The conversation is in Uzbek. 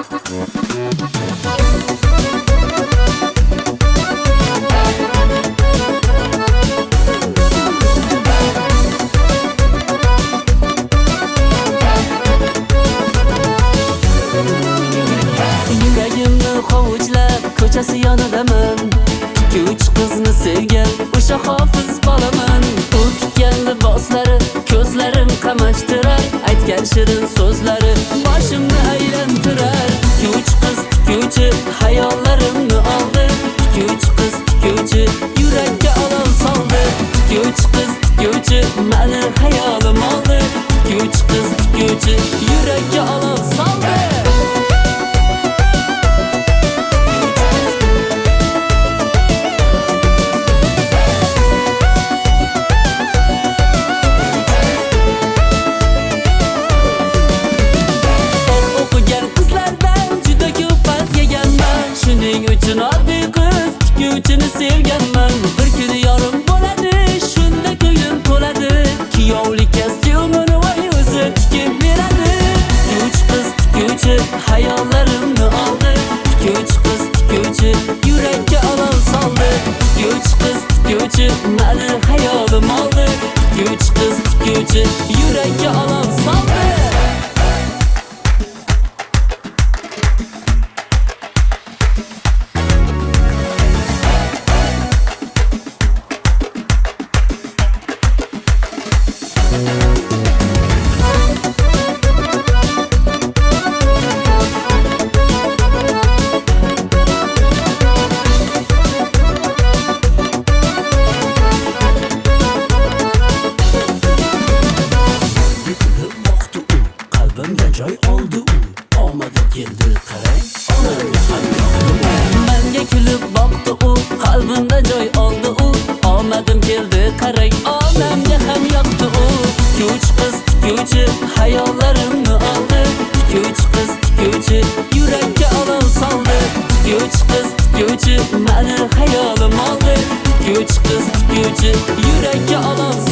Yuragimni hovuchlab ko'chasi yonidaman. 2-3 qizni sevgan o'sha hofiz bolaman. U tikkan liboslari ko'zlarim qamashtirar, aytgan shirin so'zlari boshimni aylantirar. 2-3 qiz tikuvchi hayollarimni oldi. 2-3 qiz tikuvchi yurakka olov soldi. 2-3 qiz tikuvchi meni hayolim oldi. 2-3 qiz tikuvchi yurakka olov soldi. Shuning uchun oddiy qiz tikuvchini sevganman. Bir kuni yorim bo'ladi, shunda ko'nglim to'ladi. Kuyovlik kostyumini voy o'zi tikib beradi. 2-3 qiz tikuvchi hayollarimni oldi. 2-3 qiz tikuvchi yurakka olov soldi. 2-3 qiz tikuvchi meni hayolim oldi. 2-3 qiz tikuvchi yurakka olov soldi. Qalbimga joy oldi u, omadim keldi qarang, onamga ham yoqdi u. Menga kulib boqdi u, qalbimda joy oldi u, omadim keldi qarang, onamga ham yoqdi u. 2-3 qiz tikuvchi hayollarimni oldi. 2-3 qiz tikuvchi yurakka olov soldi. 2-3 qiz tikuvchi meni hayolim oldi. 2-3 qiz tikuvchi yurakka olov soldi.